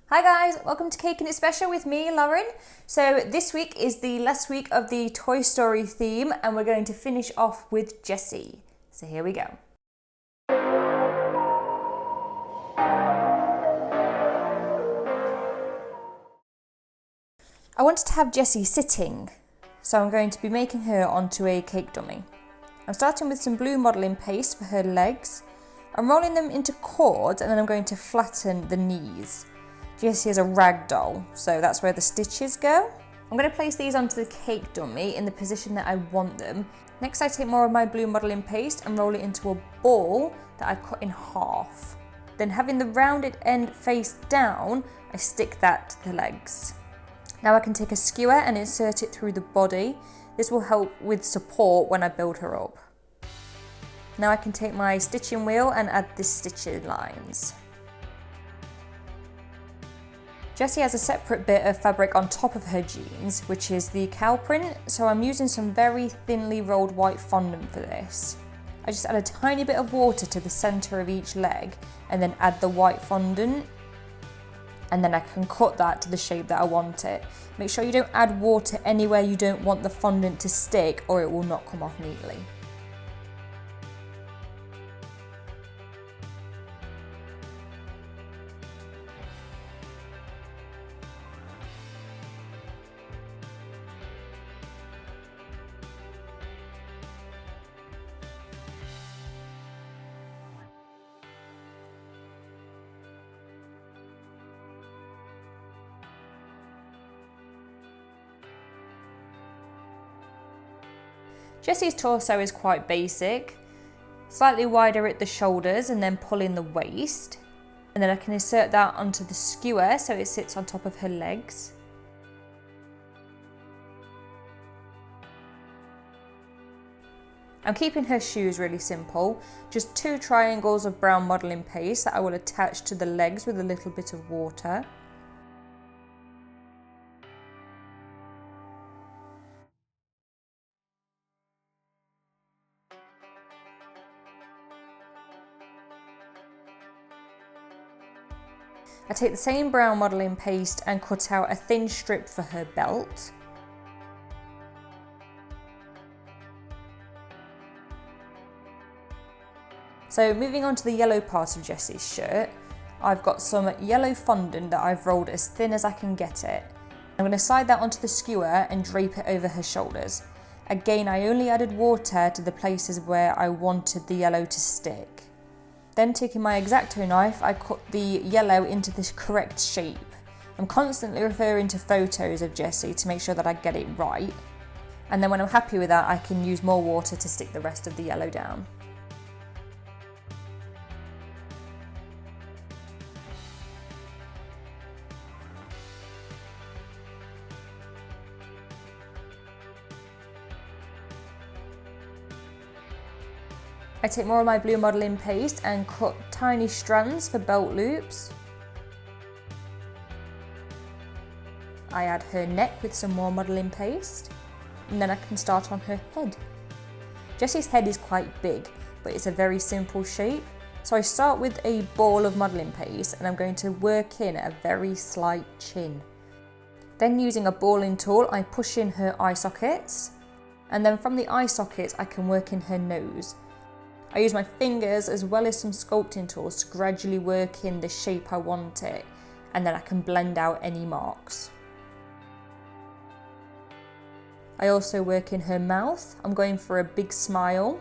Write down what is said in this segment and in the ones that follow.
Hi guys, welcome to Cake and It's Special with me, Lauren. So this week is the last week of the Toy Story theme and we're going to finish off with Jessie. So here we go. I wanted to have Jessie sitting, so I'm going to be making her onto a cake dummy. I'm starting with some blue modelling paste for her legs. I'm rolling them into cords and then I'm going to flatten the knees. Jessie is a rag doll, so that's where the stitches go. I'm going to place these onto the cake dummy in the position that I want them. Next I take more of my blue modelling paste and roll it into a ball that I've cut in half. Then having the rounded end face down, I stick that to the legs. Now I can take a skewer and insert it through the body. This will help with support when I build her up. Now I can take my stitching wheel and add the stitching lines. Jessie has a separate bit of fabric on top of her jeans, which is the cow print, so I'm using some very thinly rolled white fondant for this. I just add a tiny bit of water to the centre of each leg and then add the white fondant, and then I can cut that to the shape that I want it. Make sure you don't add water anywhere you don't want the fondant to stick or it will not come off neatly. Jessie's torso is quite basic, slightly wider at the shoulders and then pull in the waist. And then I can insert that onto the skewer so it sits on top of her legs. I'm keeping her shoes really simple, just 2 triangles of brown modelling paste that I will attach to the legs with a little bit of water. I take the same brown modelling paste and cut out a thin strip for her belt. So moving on to the yellow part of Jessie's shirt, I've got some yellow fondant that I've rolled as thin as I can get it. I'm going to slide that onto the skewer and drape it over her shoulders. Again, I only added water to the places where I wanted the yellow to stick. Then taking my X-Acto knife, I cut the yellow into the correct shape. I'm constantly referring to photos of Jessie to make sure that I get it right. And then when I'm happy with that, I can use more water to stick the rest of the yellow down. I take more of my blue modelling paste and cut tiny strands for belt loops. I add her neck with some more modelling paste, and then I can start on her head. Jessie's head is quite big, but it's a very simple shape. So I start with a ball of modelling paste and I'm going to work in a very slight chin. Then using a balling tool, I push in her eye sockets, and then from the eye sockets I can work in her nose. I use my fingers as well as some sculpting tools to gradually work in the shape I want it, and then I can blend out any marks. I also work in her mouth. I'm going for a big smile.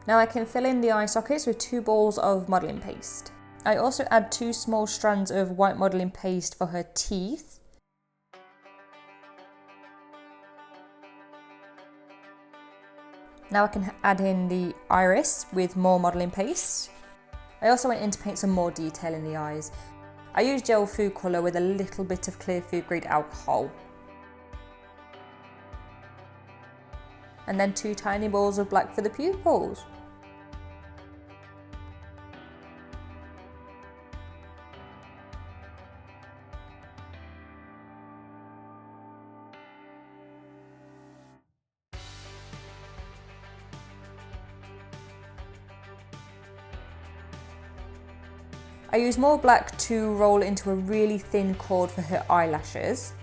Now I can fill in the eye sockets with 2 balls of modelling paste. I also add 2 small strands of white modelling paste for her teeth. Now I can add in the iris with more modelling paste. I also went in to paint some more detail in the eyes. I used gel food colour with a little bit of clear food grade alcohol. And then 2 tiny balls of black for the pupils. I use more black to roll into a really thin cord for her eyelashes.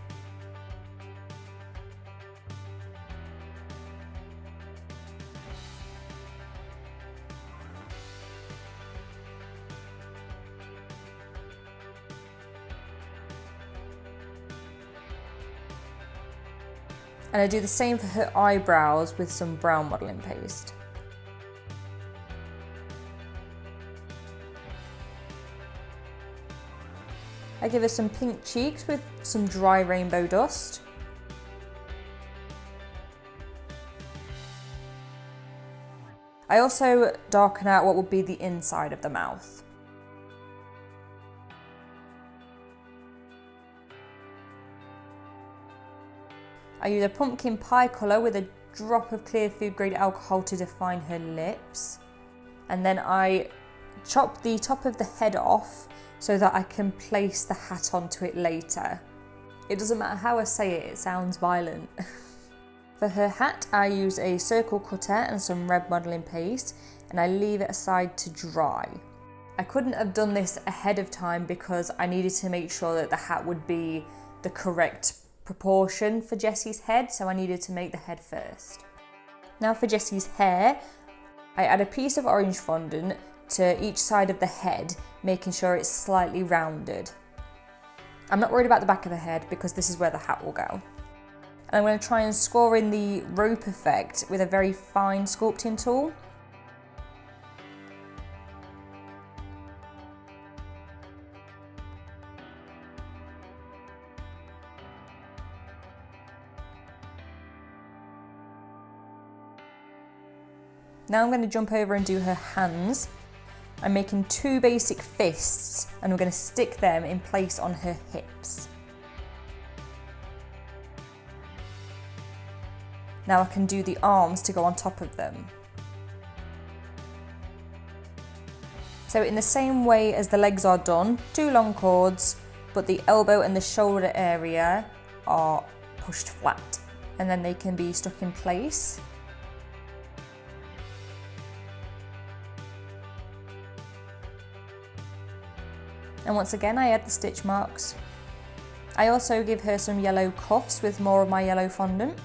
And I do the same for her eyebrows with some brown modelling paste. I give her some pink cheeks with some dry rainbow dust. I also darken out what would be the inside of the mouth. I use a pumpkin pie colour with a drop of clear food grade alcohol to define her lips. And then I chop the top of the head off so that I can place the hat onto it later. It doesn't matter how I say it, it sounds violent. For her hat, I use a circle cutter and some red modelling paste, and I leave it aside to dry. I couldn't have done this ahead of time because I needed to make sure that the hat would be the correct proportion for Jessie's head, so I needed to make the head first. Now for Jessie's hair, I add a piece of orange fondant to each side of the head, making sure it's slightly rounded. I'm not worried about the back of the head because this is where the hat will go. And I'm going to try and score in the rope effect with a very fine sculpting tool. Now I'm going to jump over and do her hands. I'm making two basic fists and I'm going to stick them in place on her hips. Now I can do the arms to go on top of them. So in the same way as the legs are done, 2 long cords, but the elbow and the shoulder area are pushed flat, and then they can be stuck in place. And once again, I add the stitch marks. I also give her some yellow cuffs with more of my yellow fondant.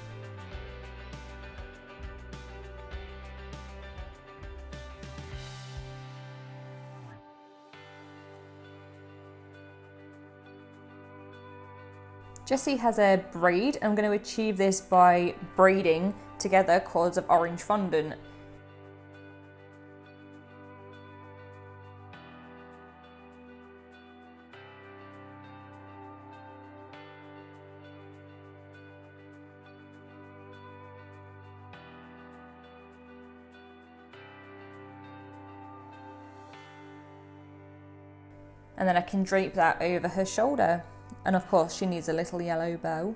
Jessie has a braid. I'm going to achieve this by braiding together cords of orange fondant. And then I can drape that over her shoulder. And of course she needs a little yellow bow.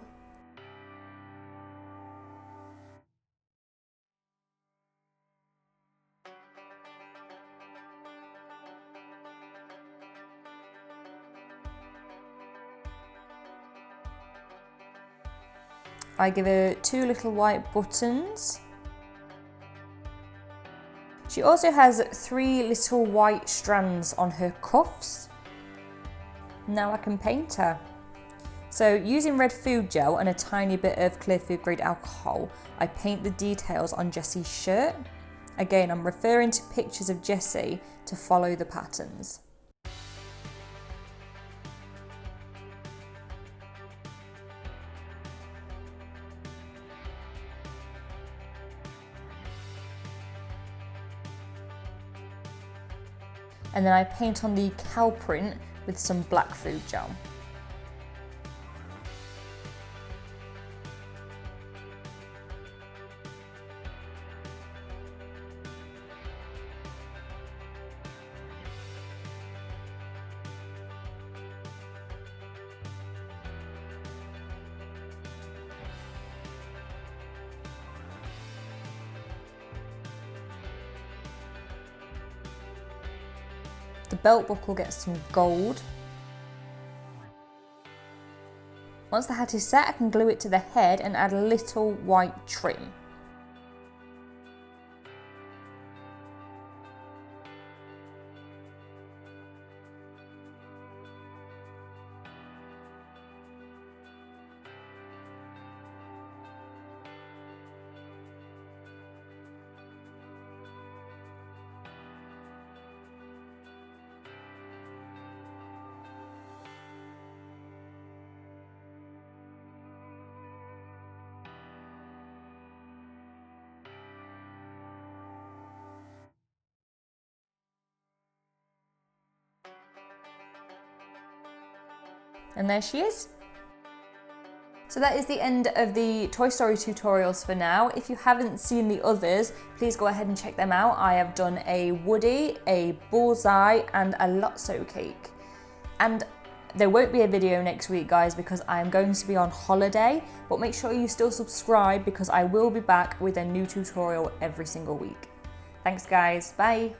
I give her 2 little white buttons. She also has 3 little white strands on her cuffs. Now I can paint her. So using red food gel and a tiny bit of clear food grade alcohol, I paint the details on Jessie's shirt. Again, I'm referring to pictures of Jessie to follow the patterns. And then I paint on the cow print with some black food gel. The belt buckle gets some gold. Once the hat is set, I can glue it to the head and add a little white trim. And there she is. So that is the end of the Toy Story tutorials for now. If you haven't seen the others, please go ahead and check them out. I have done a Woody, a Bullseye, and a Lotso cake. And there won't be a video next week, guys, because I am going to be on holiday, but make sure you still subscribe because I will be back with a new tutorial every single week. Thanks, guys. Bye.